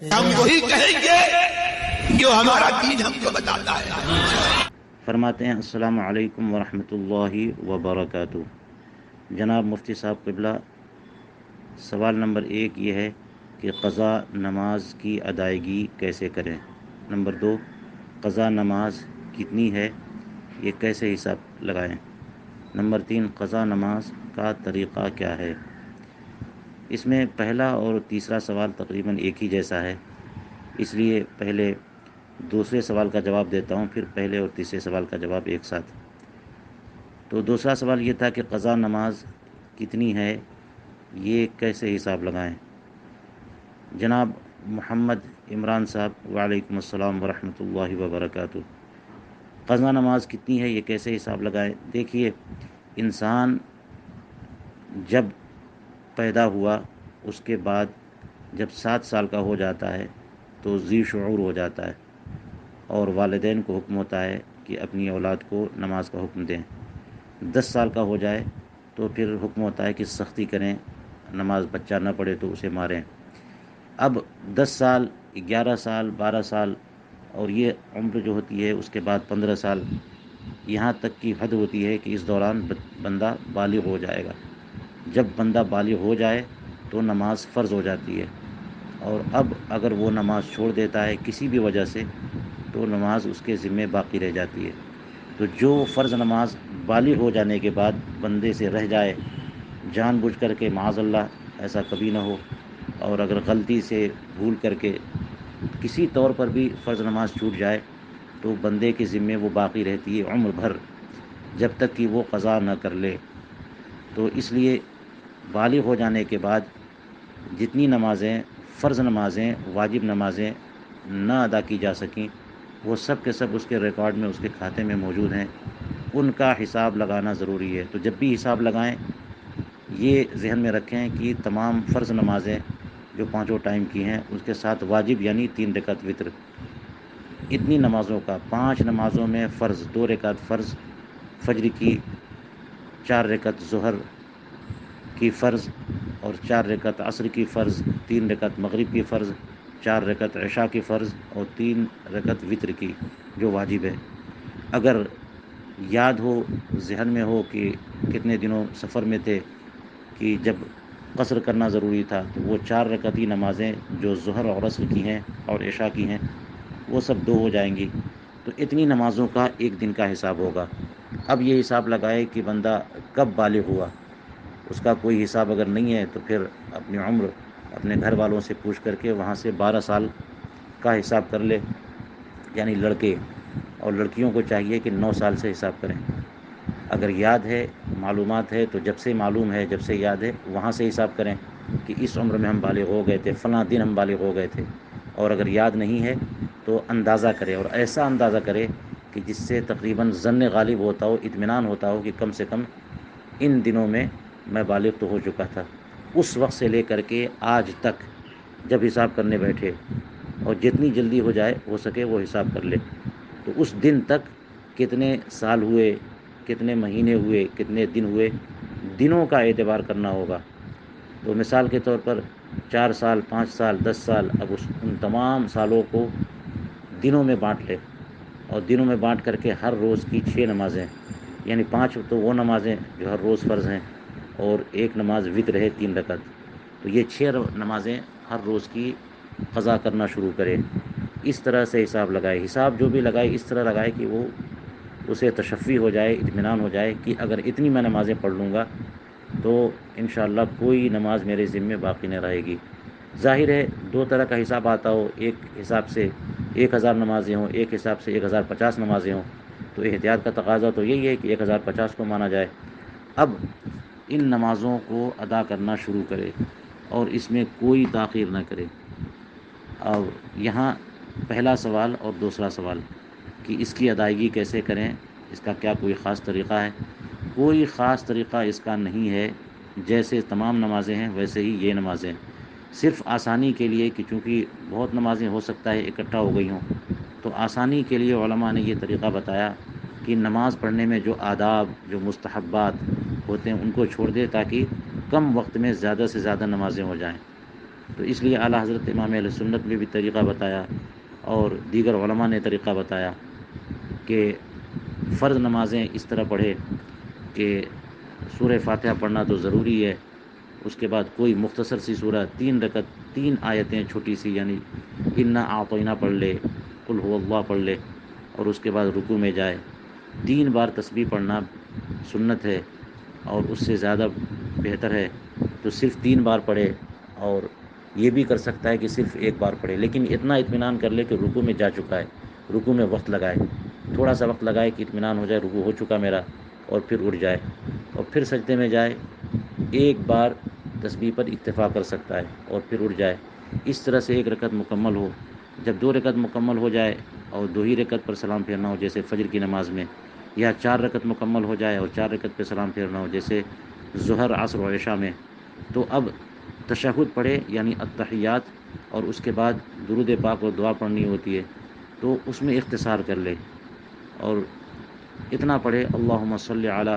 ہم وہی کہیں گے جو ہمارا دین ہم کو بتاتا ہے۔ فرماتے ہیں السلام علیکم ورحمۃ اللہ وبرکاتہ۔ جناب مفتی صاحب قبلہ، سوال نمبر 1 یہ ہے کہ قضا نماز کی ادائیگی کیسے کریں؟ نمبر 2، قضا نماز کتنی ہے، یہ کیسے حساب لگائیں؟ نمبر 3، قضا نماز کا طریقہ کیا ہے؟ اس میں پہلا اور تیسرا سوال تقریباً ایک ہی جیسا ہے، اس لیے پہلے دوسرے سوال کا جواب دیتا ہوں، پھر پہلے اور تیسرے سوال کا جواب ایک ساتھ۔ تو دوسرا سوال یہ تھا کہ قضا نماز کتنی ہے، یہ کیسے حساب لگائیں؟ جناب محمد عمران صاحب، وعلیکم السلام ورحمۃ اللہ وبرکاتہ۔ قضا نماز کتنی ہے، یہ کیسے حساب لگائیں؟ دیکھیے، انسان جب پیدا ہوا اس کے بعد جب 7 سال کا ہو جاتا ہے تو ذی شعور ہو جاتا ہے، اور والدین کو حکم ہوتا ہے کہ اپنی اولاد کو نماز کا حکم دیں۔ 10 سال کا ہو جائے تو پھر حکم ہوتا ہے کہ سختی کریں، نماز بچہ نہ پڑھے تو اسے ماریں۔ اب 10 سال، 11 سال، 12 سال، اور یہ عمر جو ہوتی ہے اس کے بعد 15 سال، یہاں تک کی حد ہوتی ہے کہ اس دوران بندہ بالغ ہو جائے گا۔ جب بندہ بالغ ہو جائے تو نماز فرض ہو جاتی ہے، اور اب اگر وہ نماز چھوڑ دیتا ہے کسی بھی وجہ سے تو نماز اس کے ذمے باقی رہ جاتی ہے۔ تو جو فرض نماز بالغ ہو جانے کے بعد بندے سے رہ جائے، جان بوجھ کر کے، معاذ اللہ ایسا کبھی نہ ہو، اور اگر غلطی سے بھول کر کے کسی طور پر بھی فرض نماز چھوٹ جائے تو بندے کے ذمے وہ باقی رہتی ہے عمر بھر، جب تک کہ وہ قضا نہ کر لے۔ تو اس لیے بالغ ہو جانے کے بعد جتنی نمازیں، فرض نمازیں، واجب نمازیں نہ ادا کی جا سکیں، وہ سب کے سب اس کے ریکارڈ میں، اس کے کھاتے میں موجود ہیں، ان کا حساب لگانا ضروری ہے۔ تو جب بھی حساب لگائیں یہ ذہن میں رکھیں کہ تمام فرض نمازیں جو 5 ٹائم کی ہیں اس کے ساتھ واجب یعنی 3 رکعت وتر، اتنی نمازوں کا، 5 نمازوں میں فرض، 2 رکعت فرض فجر کی، 4 رکعت ظہر کی فرض، اور 4 رکعت عصر کی فرض، 3 رکعت مغرب کی فرض، 4 رکعت عشاء کی فرض، اور 3 رکعت وتر کی جو واجب ہے۔ اگر یاد ہو، ذہن میں ہو کہ کتنے دنوں سفر میں تھے کہ جب قصر کرنا ضروری تھا، تو وہ 4 رکعتی نمازیں جو ظہر اور عصر کی ہیں اور عشاء کی ہیں وہ سب 2 ہو جائیں گی۔ تو اتنی نمازوں کا ایک دن کا حساب ہوگا۔ اب یہ حساب لگائے کہ بندہ کب بالغ ہوا، اس کا کوئی حساب اگر نہیں ہے تو پھر اپنی عمر اپنے گھر والوں سے پوچھ کر کے وہاں سے 12 سال کا حساب کر لے، یعنی لڑکے، اور لڑکیوں کو چاہیے کہ 9 سال سے حساب کریں۔ اگر یاد ہے، معلومات ہے، تو جب سے معلوم ہے، جب سے یاد ہے، وہاں سے حساب کریں کہ اس عمر میں ہم بالغ ہو گئے تھے، فلاں دن ہم بالغ ہو گئے تھے۔ اور اگر یاد نہیں ہے تو اندازہ کرے، اور ایسا اندازہ کرے کہ جس سے تقریباً ظن غالب ہوتا ہو، اطمینان ہوتا ہو کہ کم سے کم ان دنوں میں میں بالغ تو ہو چکا تھا۔ اس وقت سے لے کر کے آج تک جب حساب کرنے بیٹھے، اور جتنی جلدی ہو جائے ہو سکے وہ حساب کر لے، تو اس دن تک کتنے سال ہوئے، کتنے مہینے ہوئے، کتنے دن ہوئے، دنوں کا اعتبار کرنا ہوگا۔ تو مثال کے طور پر 4 سال، 5 سال، 10 سال، اب ان تمام سالوں کو دنوں میں بانٹ لے، اور دنوں میں بانٹ کر کے ہر روز کی 6 نمازیں، یعنی 5 تو وہ نمازیں جو ہر روز فرض ہیں، اور 1 نماز وتر ہے 3 رکعت، تو یہ 6 نمازیں ہر روز کی قضا کرنا شروع کرے۔ اس طرح سے حساب لگائے، حساب جو بھی لگائے اس طرح لگائے کہ وہ اسے تشفی ہو جائے، اطمینان ہو جائے کہ اگر اتنی میں نمازیں پڑھ لوں گا تو انشاءاللہ کوئی نماز میرے ذمے باقی نہ رہے گی۔ ظاہر ہے 2 طرح کا حساب آتا ہو، ایک حساب سے 1000 نمازیں ہوں، ایک حساب سے 1050 نمازیں ہوں، تو احتیاط کا تقاضا تو یہی ہے کہ 1050 کو مانا جائے۔ اب ان نمازوں کو ادا کرنا شروع کرے اور اس میں کوئی تاخیر نہ کرے۔ اور یہاں پہلا سوال اور دوسرا سوال کہ اس کی ادائیگی کیسے کریں، اس کا کیا کوئی خاص طریقہ ہے؟ کوئی خاص طریقہ اس کا نہیں ہے، جیسے تمام نمازیں ہیں ویسے ہی یہ نمازیں، صرف آسانی کے لیے کہ چونکہ بہت نمازیں ہو سکتا ہے اکٹھا ہو گئی ہوں، تو آسانی کے لیے علماء نے یہ طریقہ بتایا کہ نماز پڑھنے میں جو آداب، جو مستحبات ہوتے ہیں ان کو چھوڑ دے، تاکہ کم وقت میں زیادہ سے زیادہ نمازیں ہو جائیں۔ تو اس لیے اعلیٰ حضرت امام اہل سنت نے بھی طریقہ بتایا اور دیگر علماء نے طریقہ بتایا کہ فرض نمازیں اس طرح پڑھے کہ سورہ فاتحہ پڑھنا تو ضروری ہے، اس کے بعد کوئی مختصر سی سورہ 3 آیتیں چھوٹی سی، یعنی انا اعطینا پڑھ لے، قل هو اللہ پڑھ لے، اور اس کے بعد رکوع میں جائے۔ 3 بار تسبیح پڑھنا سنت ہے اور اس سے زیادہ بہتر ہے تو صرف 3 بار پڑھے، اور یہ بھی کر سکتا ہے کہ صرف 1 بار پڑھے، لیکن اتنا اطمینان کر لے کہ رکوع میں جا چکا ہے، رکوع میں وقت لگائے، تھوڑا سا وقت لگائے کہ اطمینان ہو جائے رکوع ہو چکا میرا، اور پھر اٹھ جائے اور پھر سجدے میں جائے، 1 بار تسبیح پر اکتفا کر سکتا ہے اور پھر اٹھ جائے۔ اس طرح سے 1 رکعت مکمل ہو۔ جب 2 رکعت مکمل ہو جائے اور 2 ہی رکعت پر سلام پھیرنا ہو جیسے فجر کی نماز میں، یا 4 رکعت مکمل ہو جائے اور 4 رکعت پہ سلام پھیرنا ہو جیسے ظہر، عصر و عشاء میں، تو اب تشہد پڑھے یعنی التحیات، اور اس کے بعد درود پاک اور دعا پڑھنی ہوتی ہے تو اس میں اختصار کر لے اور اتنا پڑھے اللہم صلی علی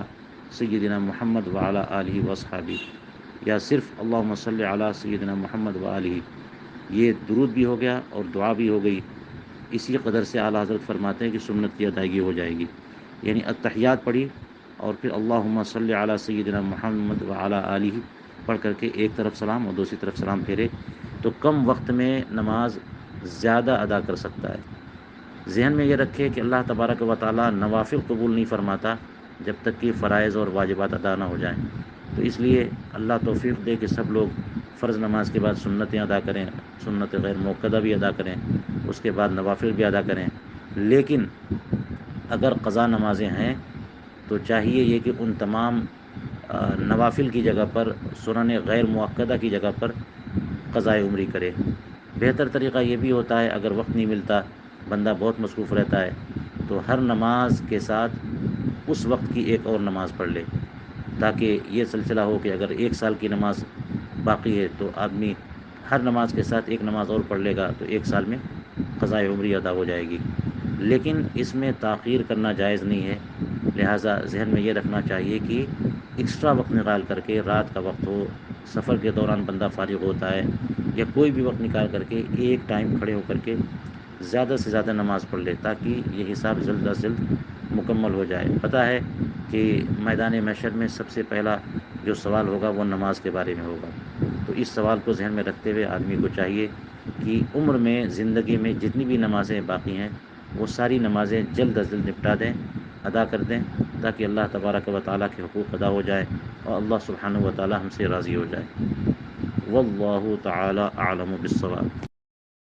سیدنا محمد وعلی آلہ واصحابہ، یا صرف اللہم صلی علی سیدنا محمد وآلہ، یہ درود بھی ہو گیا اور دعا بھی ہو گئی۔ اسی قدر سے اعلیٰ حضرت فرماتے ہیں کہ سنت کی ادائیگی ہو جائے گی، یعنی التحیات پڑھی اور پھر اللہم صلی علی سیدنا محمد وعلی آلہ پڑھ کر کے ایک طرف سلام اور دوسری طرف سلام پھیرے تو کم وقت میں نماز زیادہ ادا کر سکتا ہے۔ ذہن میں یہ رکھے کہ اللہ تبارک و تعالیٰ نوافل قبول نہیں فرماتا جب تک کہ فرائض اور واجبات ادا نہ ہو جائیں، تو اس لیے اللہ توفیق دے کہ سب لوگ فرض نماز کے بعد سنتیں ادا کریں، سنت غیر موقدہ بھی ادا کریں، اس کے بعد نوافل بھی ادا کریں، لیکن اگر قضا نمازیں ہیں تو چاہیے یہ کہ ان تمام نوافل کی جگہ پر، سنن غیر مؤکدہ کی جگہ پر قضائے عمری کرے۔ بہتر طریقہ یہ بھی ہوتا ہے اگر وقت نہیں ملتا، بندہ بہت مصروف رہتا ہے، تو ہر نماز کے ساتھ اس وقت کی ایک اور نماز پڑھ لے، تاکہ یہ سلسلہ ہو کہ اگر 1 سال کی نماز باقی ہے تو آدمی ہر نماز کے ساتھ ایک نماز اور پڑھ لے گا تو 1 سال میں قضائے عمری ادا ہو جائے گی۔ لیکن اس میں تاخیر کرنا جائز نہیں ہے، لہٰذا ذہن میں یہ رکھنا چاہیے کہ ایکسٹرا وقت نکال کر کے، رات کا وقت ہو، سفر کے دوران بندہ فارغ ہوتا ہے، یا کوئی بھی وقت نکال کر کے ایک ٹائم کھڑے ہو کر کے زیادہ سے زیادہ نماز پڑھ لے، تاکہ یہ حساب جلد از جلد مکمل ہو جائے۔ پتہ ہے کہ میدان محشر میں سب سے پہلا جو سوال ہوگا وہ نماز کے بارے میں ہوگا، تو اس سوال کو ذہن میں رکھتے ہوئے آدمی کو چاہیے کہ عمر میں، زندگی میں جتنی بھی نمازیں باقی ہیں وہ ساری نمازیں جلد از جلد نپٹا دیں، ادا کر دیں، تاکہ اللہ تبارک و تعالیٰ کے حقوق ادا ہو جائے اور اللہ سبحانہ و تعالیٰ ہم سے راضی ہو جائے۔ واللہ تعالی اعلم بالصواب۔